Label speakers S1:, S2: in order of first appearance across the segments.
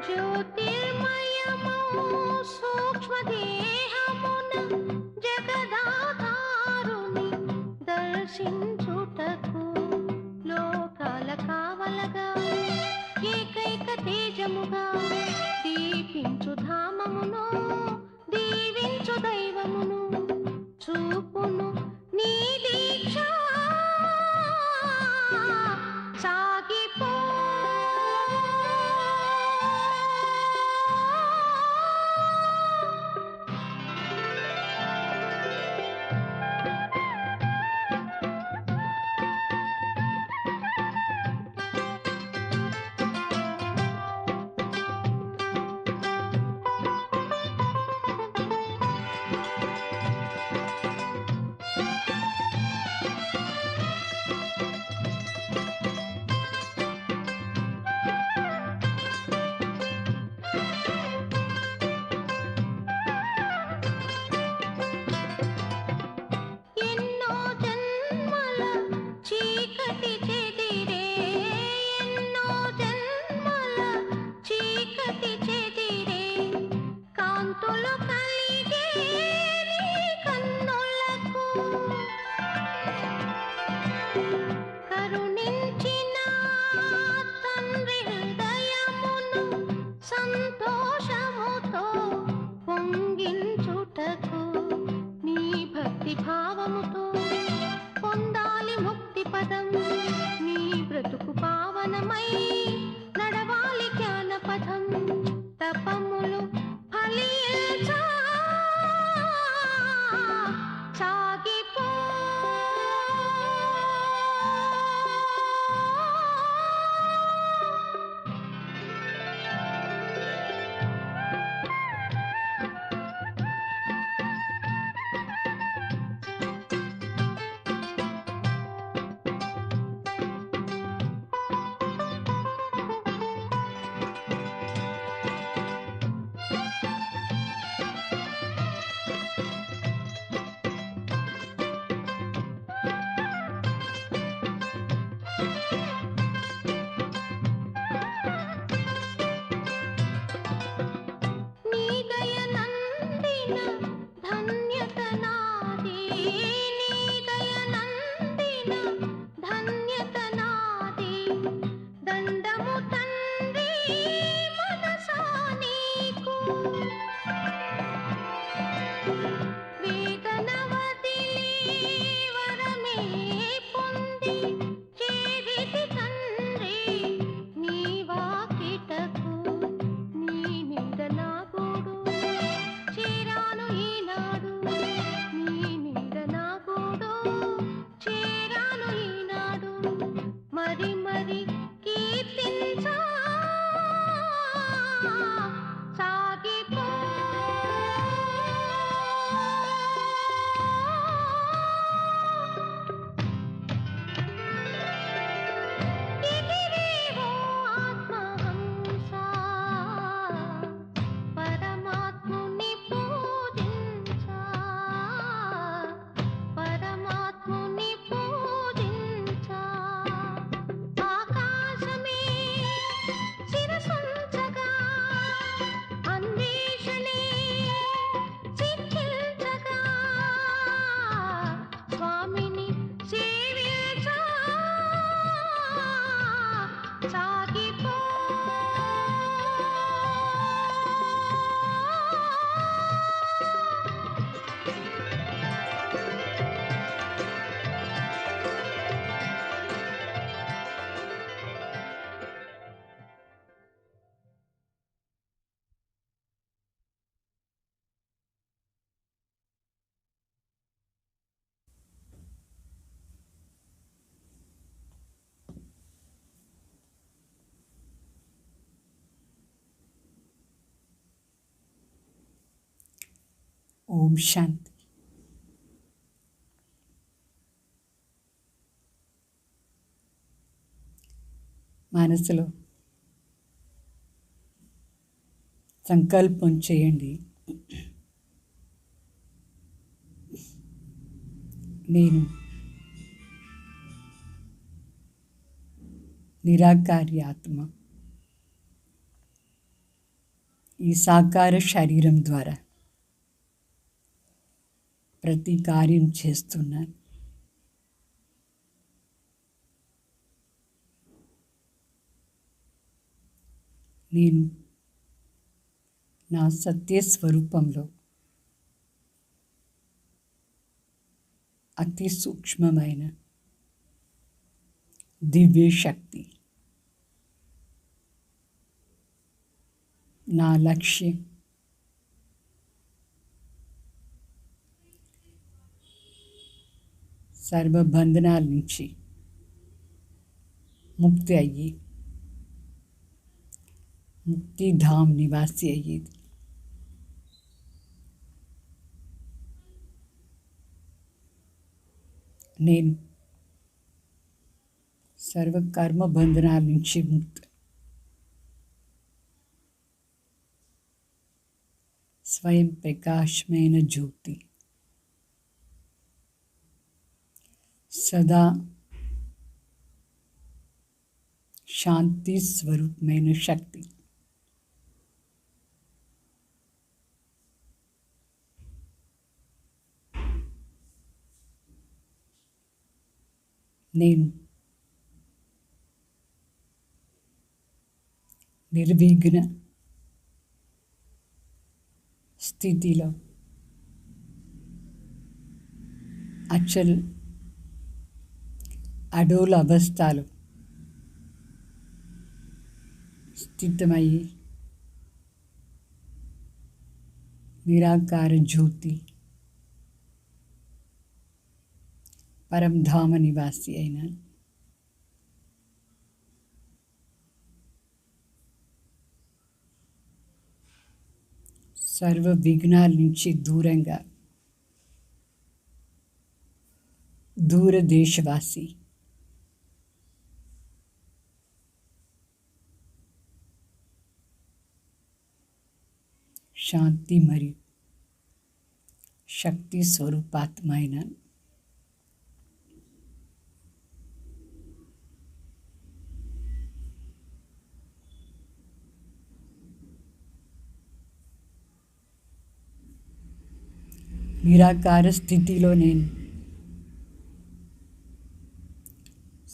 S1: జ్యోతిర్మయమౌ సూక్ష్మదేహమున జగదాధారుని దర్శించుటకు లోకాల కావలగా ఏకైక తేజముగా దీపించు ధామమును దీవించు దైవమును చూపును నీ దీక్ష సాగిపో. ఎన్నో జన్మల చీకటి చెదిరే ఎన్నో జన్మల చీకటి చెదిరే కాంతులు కలిగే నీ కన్నులకు కరుణించిన తండ్రి హృదయమును సంతోషముతో పొంగించుటకు నీ భక్తి భావముతో పొందాలి ముక్తి పదం. నీ బ్రతుకు పావనమై నడవాలి జ్ఞాన పథం. తపములు ఫలించా సాగిపో. నీ దయ నందిన ధన్యత నాది నీ దయ నందిన ధన్యత నాది దండము తండ్రి మనసా నీకు వేదన వదిలి వరమే పొంది చేరితి తండ్రి నీ వాకిటకు నీ మీద నా గూడు చేరాను ఈనాడు నీ మీద నా గూడు చేరాను ఈనాడు మరి మరి కీర్తించా సాగిపో. ఎగిరేవో ఆత్మహంస పరమాత్ముని పూజించా పరమాత్ముని పూజించా ఆకాశమే శిరసుంచగా అన్వేషణే సిద్ధించగా స్వామిని సేవించా సాగిపో.
S2: ఓం శాంతి. మనసులో సంకల్పం చేయండి, నేను నిరాకారి ఆత్మ, ఈ సాకార శరీరం ద్వారా ప్రతి కార్యం చేస్తున్నాను. నేను నా సత్య స్వరూపంలో అతి సూక్ష్మమైన దివ్య శక్తి. నా లక్ష్యం సర్వబంధనాల నుంచి ముక్తి అయ్యి ముక్తిధామ్ నివాసి అయ్యేది. నేను సర్వకర్మ బంధనాల నుంచి ముక్తి, స్వయం ప్రకాశమైన జ్యోతి, సదా శాంతి స్వరూపమైన శక్తి. నేను నిర్విఘ్న స్థితిలో అచల్ అడోల అవస్థలు స్థితమయ్యి నిరాకార జ్యోతి పరంధామ నివాసి అయినాను. సర్వ విఘ్నాల నుంచి దూరంగా దూరదేశవాసి, శాంతి మరియు శక్తి స్వరూపాత్మైన నిరాకార స్థితిలో నేను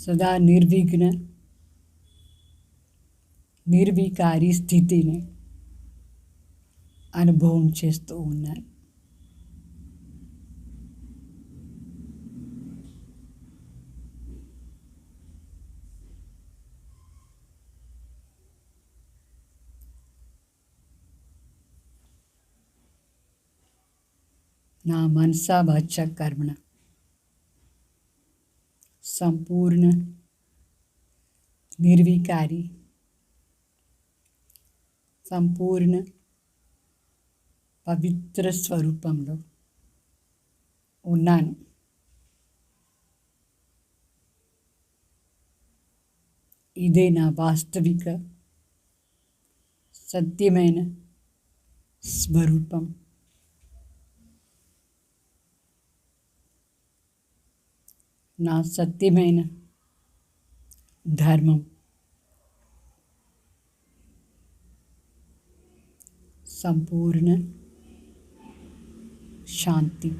S2: సదా నిర్విఘ్న నిర్వికారి స్థితిని అనుభవం చేస్తూ ఉన్నాను. నా మనసా వాచ కర్మణ సంపూర్ణ నిర్వికారి, సంపూర్ణ పవిత్ర స్వరూపంలో ఉన్నాను. ఇదే నా వాస్తవిక సత్యమైన స్వరూపం. నా సత్యమైన ధర్మం, సంపూర్ణ శాంతి,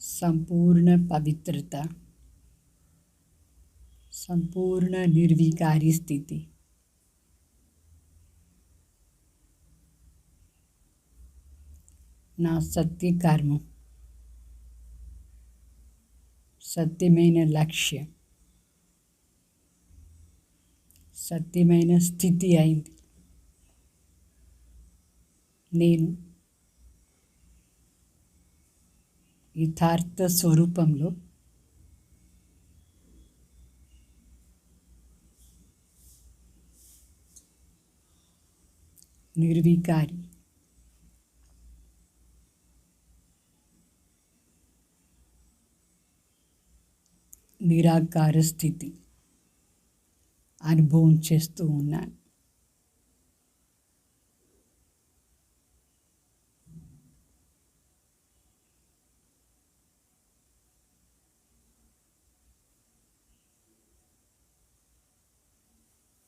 S2: సంపూర్ణ పవిత్రత, సంపూర్ణ నిర్వికారి స్థితి. నా సత్య కర్మం సత్యమైన లక్ష్యం, సత్యమైన స్థితి అయింది. నేను యథార్థ స్వరూపంలో నిర్వికారి, నిరాకార స్థితి అనుభవం చేస్తూ ఉన్నాను.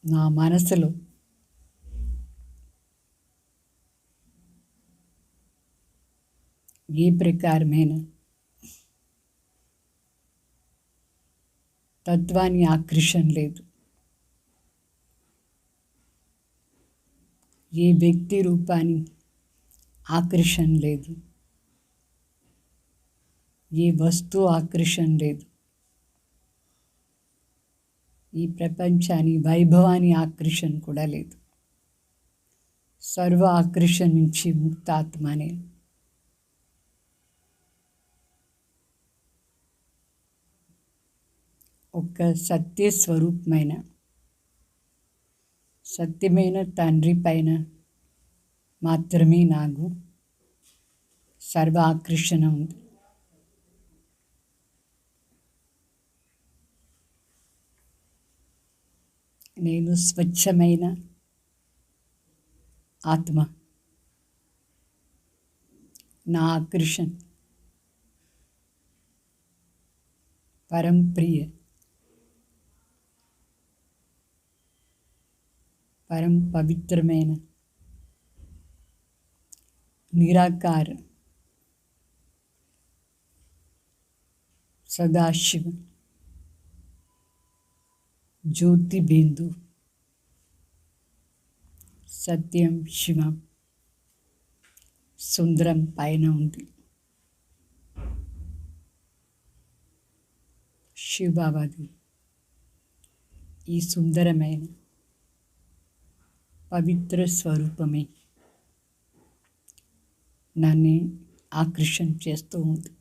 S2: నా మనసులో ఏ ప్రకారమైన తత్వాన్ని ఆకర్షణ లేదు. ఏ వ్యక్తి రూపాన్ని ఆకర్షణ లేదు. ఏ వస్తువు ఆకర్షణ లేదు. ఈ ప్రపంచాన్ని వైభవాన్ని ఆకర్షణ కూడా లేదు. సర్వ ఆకర్షణ నుంచి ముక్తాత్మనే. ఒక సత్య స్వరూపమైన సత్యమైన తండ్రి పైన మాత్రమే నాకు సర్వ ఆకర్షణ ఉంది. నేను స్వచ్ఛమైన ఆత్మ. నా ఆకర్షణ పరం ప్రియ, పరం పవిత్రమైన నిరాకార సదాశివ జ్యోతి బిందు సత్యం శివం సుందరం పైన ఉంది. శివబాబాది ఈ సుందరమైన పవిత్ర స్వరూపమే నన్ను ఆకర్షణ చేస్తూ ఉంది.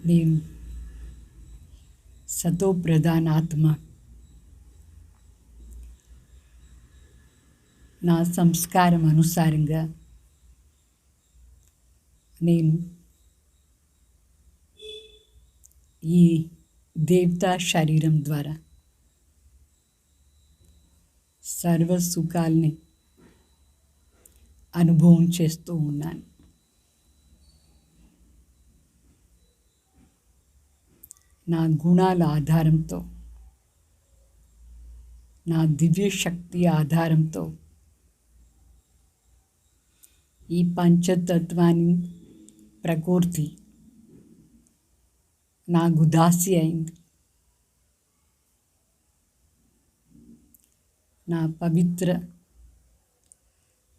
S2: నేను సతో ప్రధాన ఆత్మ. నా సంస్కారం అనుసారంగా నేను ఈ దేవతా శరీరం ద్వారా సర్వ సుఖాల్ని అనుభవం చేస్తూ ఉన్నాను. నా గుణాల ఆధారంతో, నా దివ్య శక్తి ఆధారంతో ఈ పంచతత్వాన్ని ప్రకృతి నాకు దాసి అయింది. నా పవిత్ర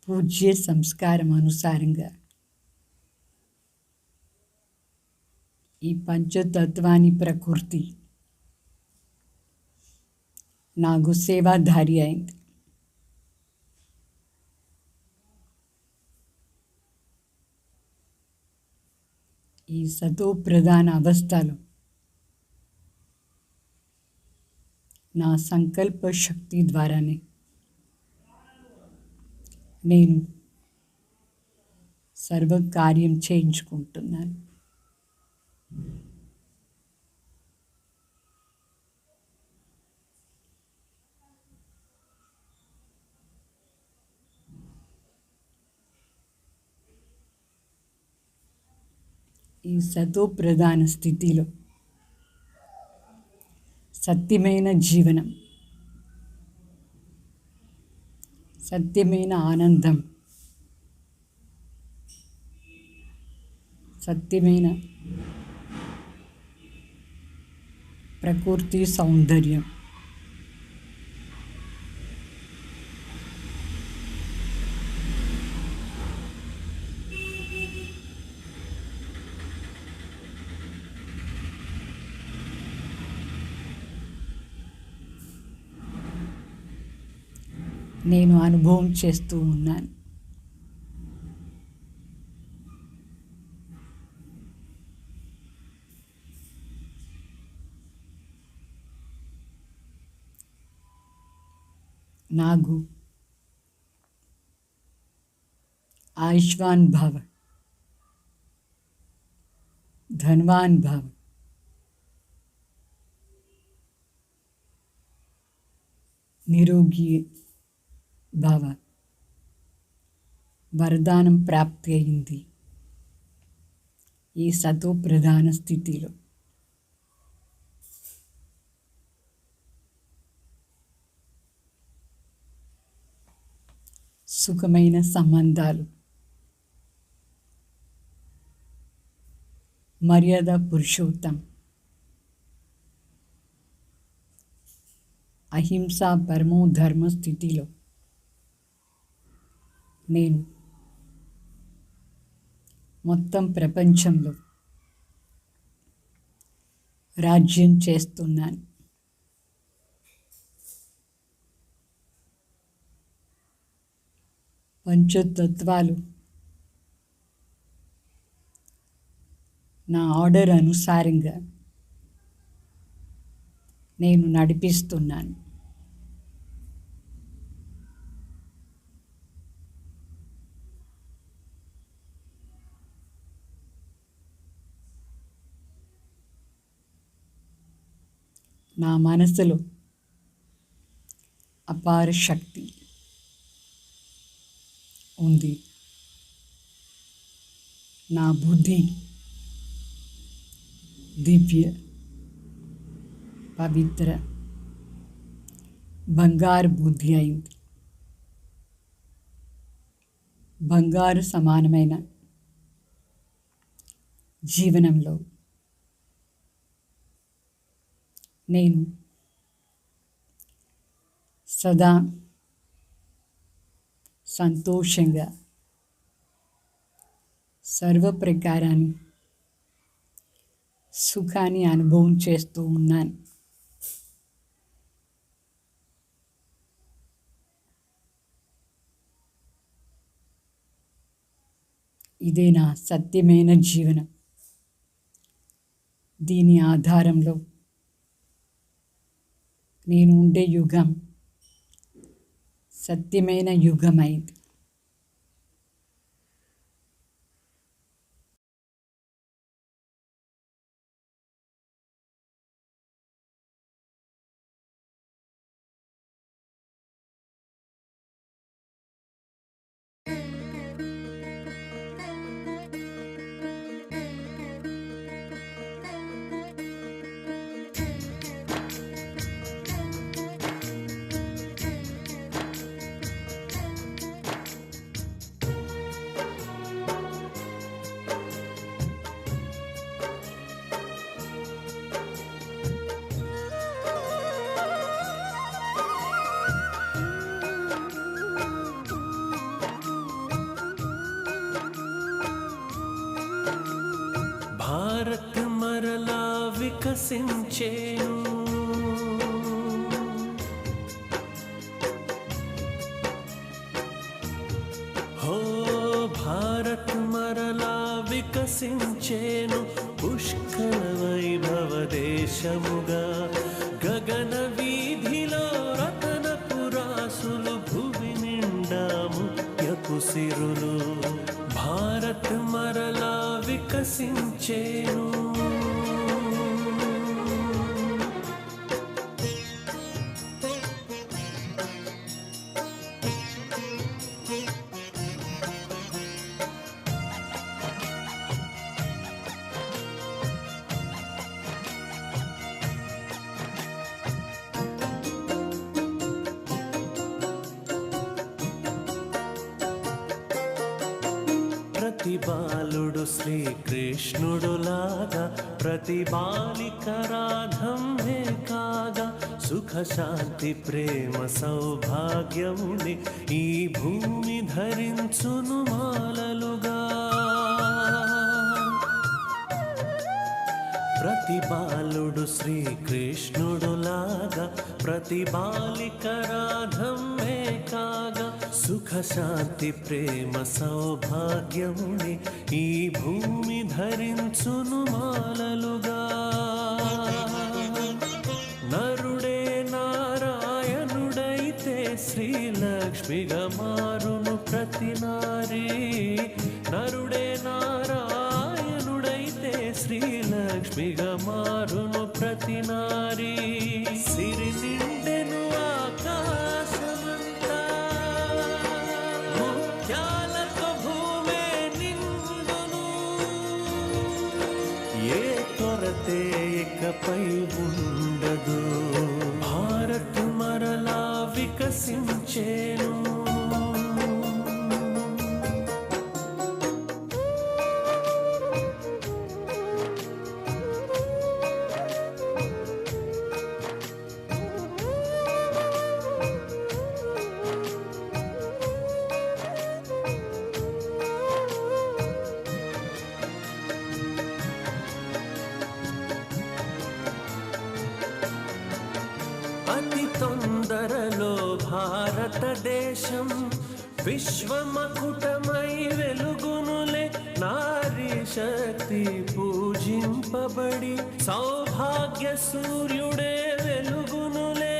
S2: పూజ్య సంస్కారం అనుసారంగా ఈ పంచతత్వాన్ని ప్రకృతి నాకు సేవాధారి అయింది. ఈ సతో ప్రధాన అవస్థలో నా సంకల్ప శక్తి ద్వారానే నేను సర్వకార్యం చేయించుకుంటున్నాను. ఈ సతో ప్రధాన స్థితిలో సత్యమైన జీవనం, సత్యమైన ఆనందం, సత్యమైన ప్రకృతి సౌందర్యం, నేను అనుభవం చేస్తూ ఉన్నాను. నాకు ఆయుష్మాన్ భవ, ధన్వాన్ భవ, నిరోగి భవ వరదానం ప్రాప్తి అయింది. ఈ సతో ప్రధాన స్థితిలో సుఖమైన సంబంధాలు, మర్యాద పురుషోత్తం, అహింస పరమో ధర్మ స్థితిలో నేను మొత్తం ప్రపంచంలో రాజ్యం చేస్తున్నాను. పంచతత్వాలు నా ఆర్డర్ అనుసారంగా నేను నడిపిస్తున్నాను. నా మనసులో అపార శక్తి ఉంది. నా బుద్ధి దివ్య, పవిత్ర, బంగారు బుద్ధి అయింది. బంగారు సమానమైన జీవనంలో నేను సదా సంతోషంగా సర్వప్రకారాన్ని సుఖాన్ని అనుభవం చేస్తూ ఉన్నాను. ఇదే నా సత్యమైన జీవనం. దీని ఆధారంలో నేను ఉండే యుగం సత్యమైన యుగమైంది.
S3: భారత్ మరలా వికసించేను, హో భారత్ మరలా వికసించేను, పుష్కల వైభవ దేశముగా గగన వీధిలో రతనపురాసులు, భువి నిండా ముత్యపు సిరులు. భారత్ మరలా వికసించేను. ప్రతి బాలుడు శ్రీకృష్ణుడులాగా, ప్రతి బాలిక రాధమ్మే కాగా, సుఖ శాంతి ప్రేమ సౌభాగ్యముని ఈ భూమి ధరించును మాలలుగా. ప్రతి బాలుడు శ్రీకృష్ణుడులాగా, ప్రతి బాలిక రాధమ్మే కాగా, సుఖ శాంతి ప్రేమ సౌభాగ్యముని ఈ భూమి ధరించును మాలలుగా. నరుడే నారాయణుడైతే శ్రీలక్ష్మిగా మారును ప్రతి నారీ. నరుడే నారాయణుడైతే శ్రీలక్ష్మిగా మారును ప్రతి నారీ. సిరి నిండెను ఆకాశమంతా, ముత్యాలతో భూమే నిండును, ఏ కొరతే ఇకపై ఉండదు. భారత్ మరలా వికసించేను. అతి తొందరలో భారతదేశం విశ్వమకుటమై వెలుగునులే. నారీ శక్తి పూజింపబడి సౌభాగ్య సూర్యుడే వెలుగునులే.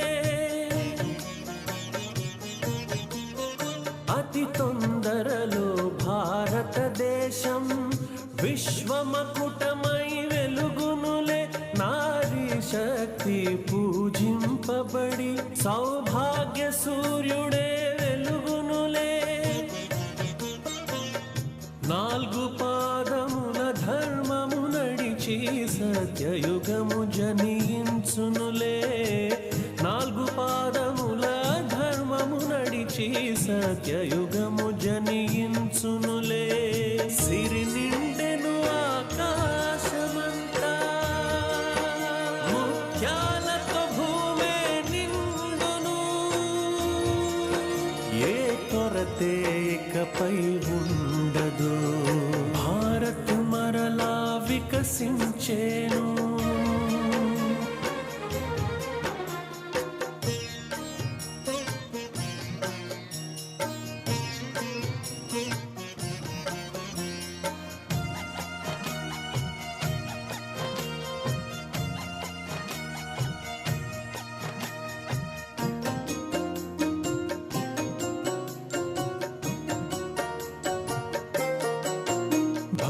S3: అతి తొందరలో భారతదేశం విశ్వమకుటమై వెలుగునులే. నారీ శక్తి పూజింపబడి సౌభాగ్య సూర్యుడే వెలుగునులే. నాలుగు పాదముల ధర్మము నడిచి సత్యయుగము జనించునులే. నాలుగు పాదముల ధర్మము నడిచి సత్యయుగము జనించునులే. సిరి నిండెను ఆకాశమంతా, ముత్యాలతో భూమే నిండును, ఏ కొరతే ఇకపై ఉండదు. భారత్ మరలా వికసించేను.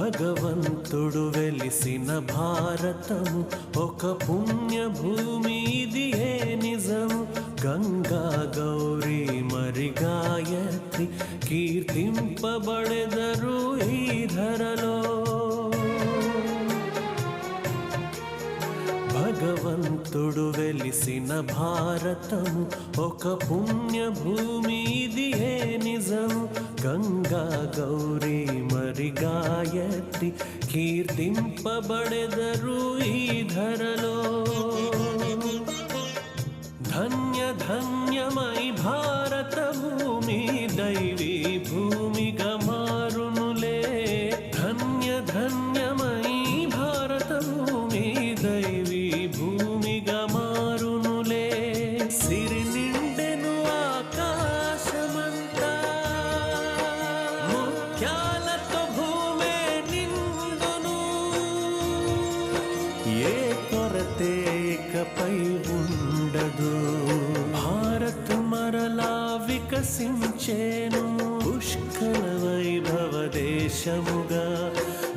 S3: భగవంతుడు వెలిసిన భారతము ఒక పుణ్యభూమి, ఇది ఏ నిజము. గంగా గౌరీ మరి గాయత్రి కీర్తింపబడెదరు ఈ ధరలో. భగవంతుడు వెలిసిన భారతము ఒక పుణ్యభూమి, ఇది ఏ నిజము. గంగా గౌరీ మరి గాయత్రి కీర్తింపబడెదరు ఈ ధరలో. ధన్య ధన్యమై భారత భూమి దైవీ భూమిగా మారునులే. ధన్య ధన్యమై భారత భూమి దైవీ భూమిగా మారునులే. సిరి నిండెను ఆకాశమంతా, ముత్యాలతో భూమే నిండును. ఏ కొరతే ఇకపై ఉండదు. భారత్ మరలా వికసించేను పుష్కల వైభవ దేశముగా.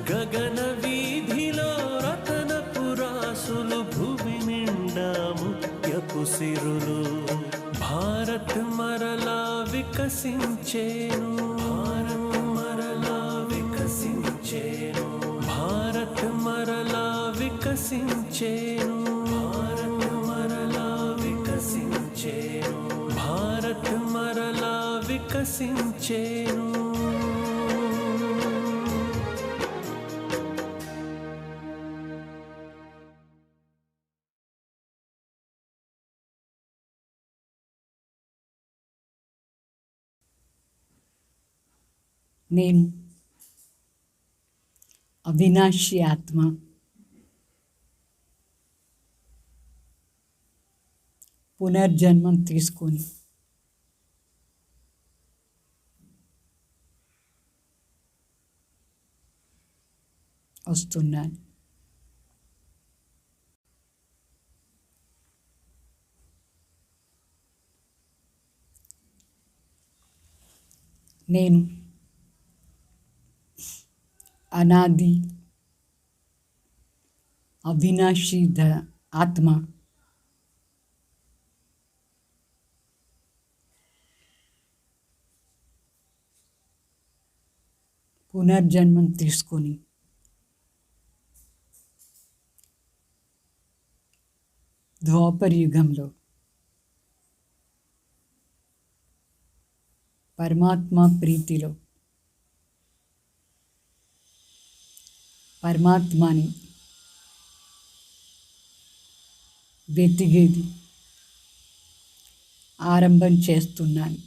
S3: గగన వీధిలో రతనపురాసులు, భూమి నిండా ముత్యపు సిరులు. భారత్ మరలా వికసించేను, భారత్ మరలా వికసించేను, భారత్ మరలా వికసించేను, భారత్ మరలా వికసించేను, భారత్ మరలా వికసించేను.
S2: నేను అవినాశి ఆత్మ, పునర్జన్మం తీసుకొని వస్తున్నాను. నేను అనాది అవినాశి ఆత్మ, పునర్జన్మం తీసుకొని ద్వాపర యుగంలో పరమాత్మ ప్రీతిలో పరమాత్మని వెతికేది ఆరంభం చేస్తున్నాను.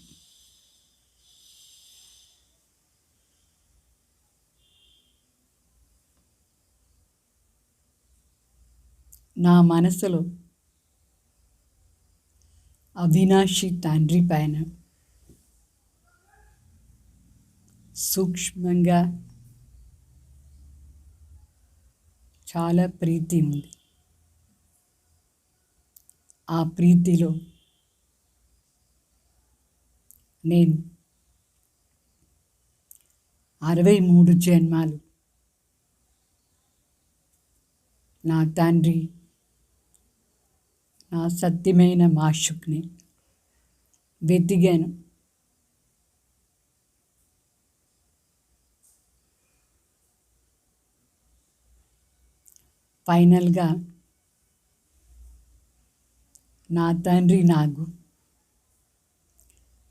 S2: నా మనసులో అవినాశి తండ్రి పైన సూక్ష్మంగా చాలా ప్రీతి ఉంది. ఆ ప్రీతిలో నేను 63 జన్మాలు నా తండ్రి, నా సత్యమైన మాషుక్ని వెతిగాను. ఫైనల్గా నా తండ్రి నాకు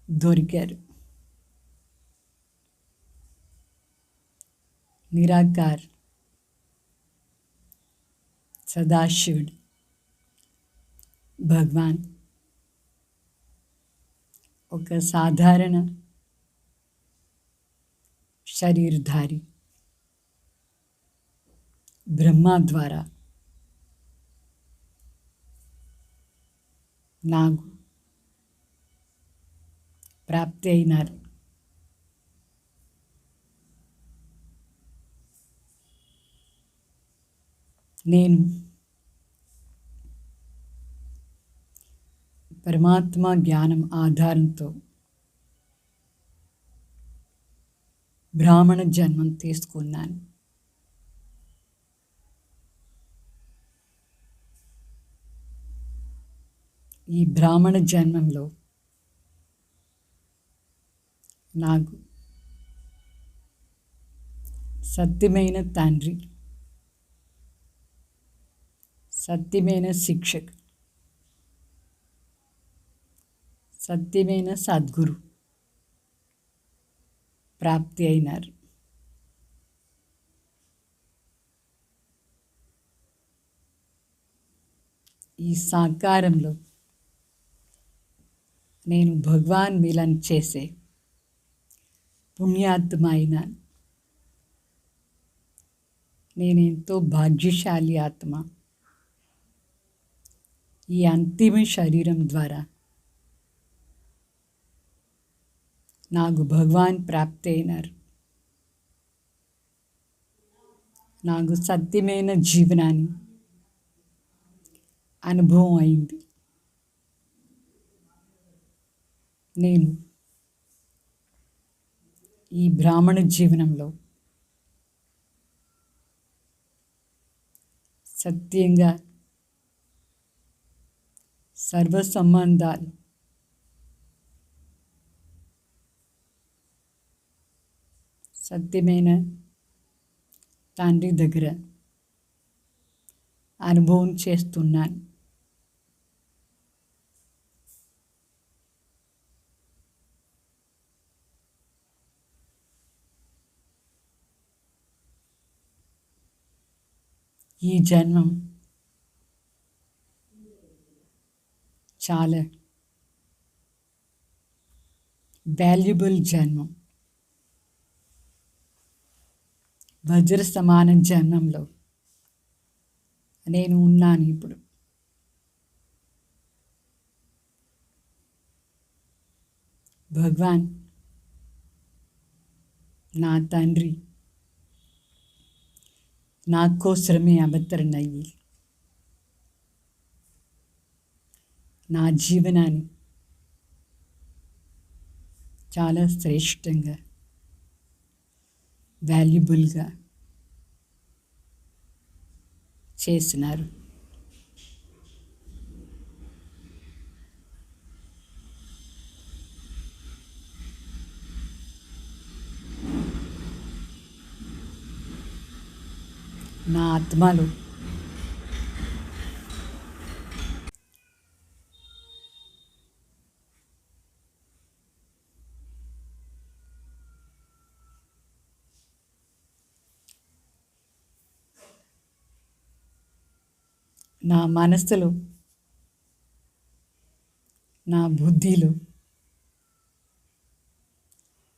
S2: దొరికారు. నిరాకార్ సదాశివుడు భగవాన్ ఒక సాధారణ శరీరధారి బ్రహ్మ ద్వారా నాకు ప్రాప్తి అయినారు. నేను పరమాత్మ జ్ఞానం ఆధారంతో బ్రాహ్మణ జన్మం తీసుకున్నాను. ఈ బ్రాహ్మణ జన్మంలో నాకు సత్యమైన తండ్రి, సత్యమైన శిక్షక్, సత్యమైన సద్గురు ప్రాప్తి అయినారు. ఈ సాకారంలో నేను భగవాన్ మిలన్ చేసే పుణ్యాత్మ అయినాను. నేనెంతో భాగ్యశాలి ఆత్మ. ఈ అంతిమ శరీరం ద్వారా నాకు భగవాన్ ప్రాప్తి అయినారు. నాకు సత్యమైన జీవనాన్ని అనుభవం అయింది. నేను ఈ బ్రాహ్మణ జీవనంలో సత్యంగా సర్వ సంబంధాలు సత్యమైన తండ్రి దగ్గర అనుభవం చేస్తున్నాను. ఈ జన్మం చాలా వాల్యుబుల్ జన్మం. వజ్ర సమాన జన్మంలో నేను ఉన్నాను ఇప్పుడు. భగవాన్ నా తండ్రి నా కోసమే అవతరణయ్యి నా జీవనాన్ని చాలా శ్రేష్టంగా వాల్యుబుల్గా చేసినారు. నా ఆత్మలో నా మనస్సులో నా బుద్ధిలో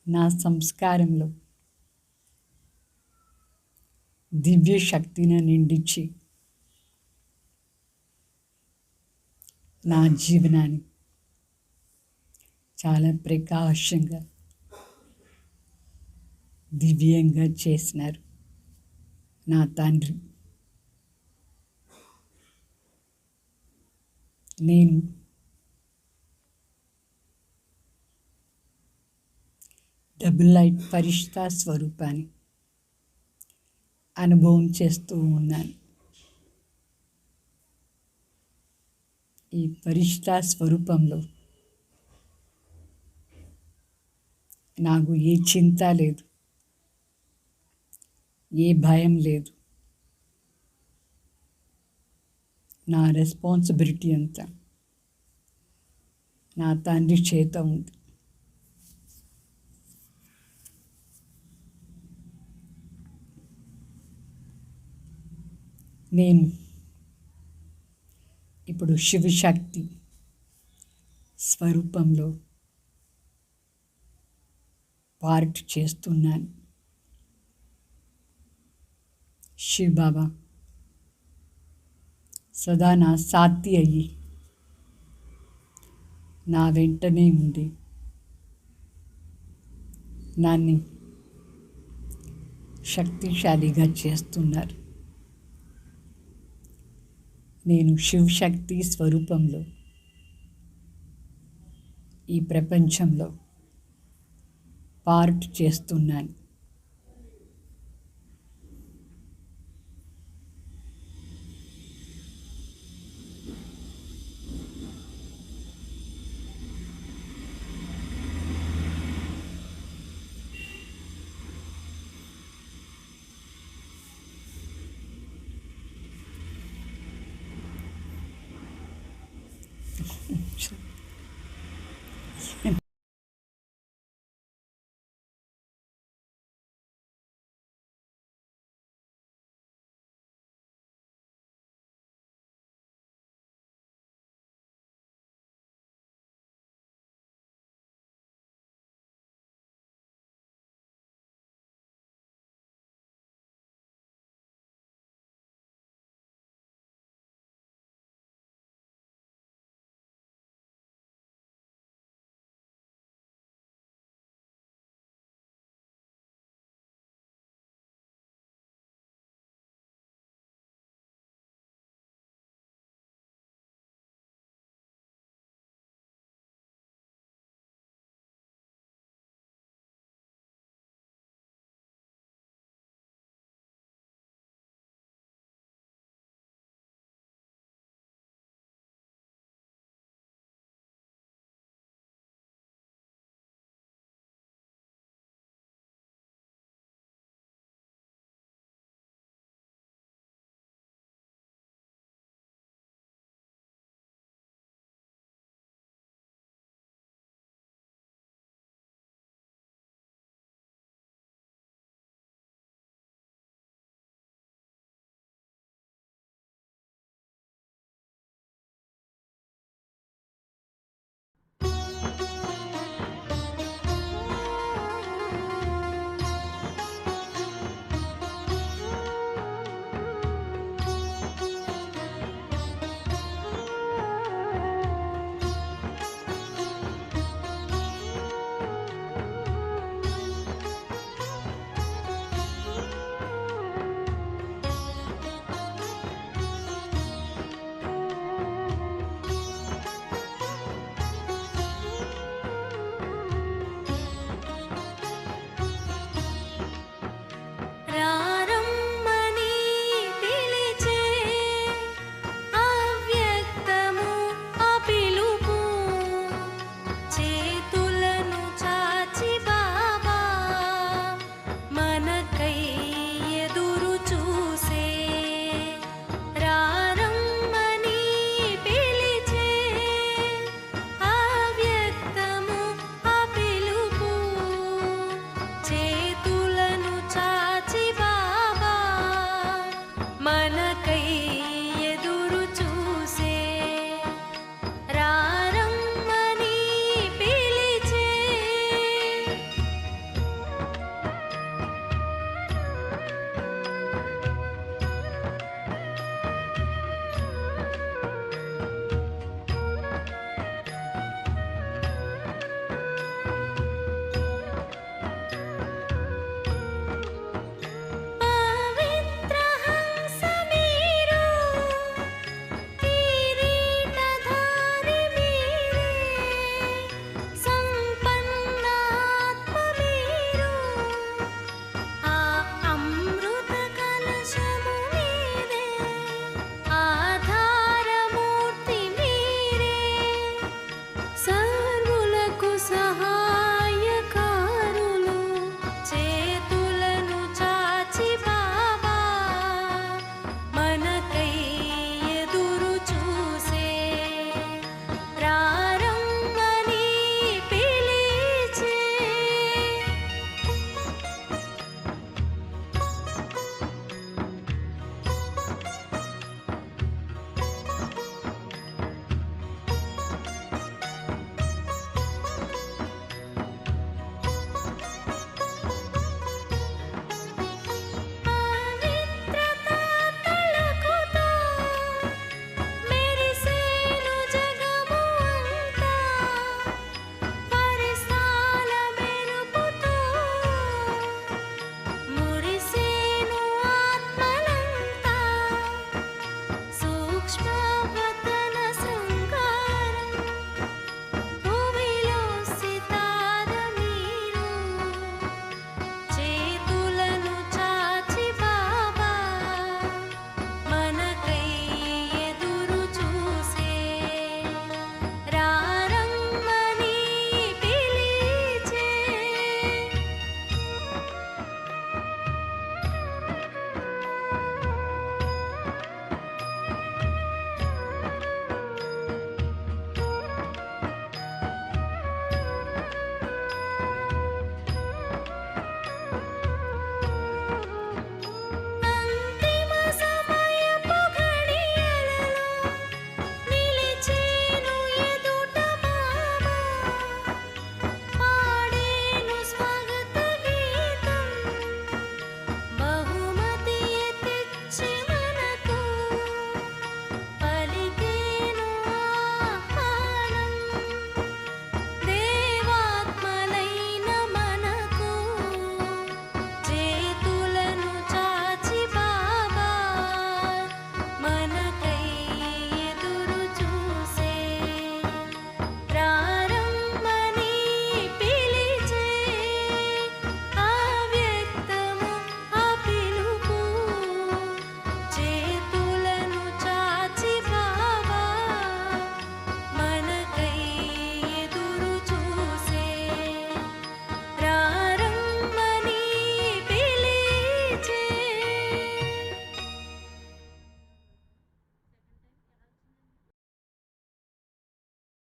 S2: నా సంస్కారంలో దివ్య శక్తిని నిండించి నా జీవనాన్ని చాలా ప్రకాశంగా దివ్యంగా చేసినారు నా తండ్రి. నేను డబుల్ లైట్ ఫరిష్తా స్వరూపాన్ని అనుభవం చేస్తూ ఉన్నాను. ఈ ఫరిష్తా స్వరూపంలో నాకు ఏ చింత లేదు, ఏ భయం లేదు. నా రెస్పాన్సిబిలిటీ అంతా నా తండ్రి చేత ఉంది. నేను ఇప్పుడు శివశక్తి స్వరూపంలో పార్ట్ చేస్తున్నాను. శివ బాబా సదా నా సాతి అయ్యి నా వెంటనే ఉండి నన్ను శక్తిశాలిగా చేస్తున్నారు. నేను శివశక్తి స్వరూపంలో ఈ ప్రపంచంలో పార్ట్ చేస్తున్నాను. సరే.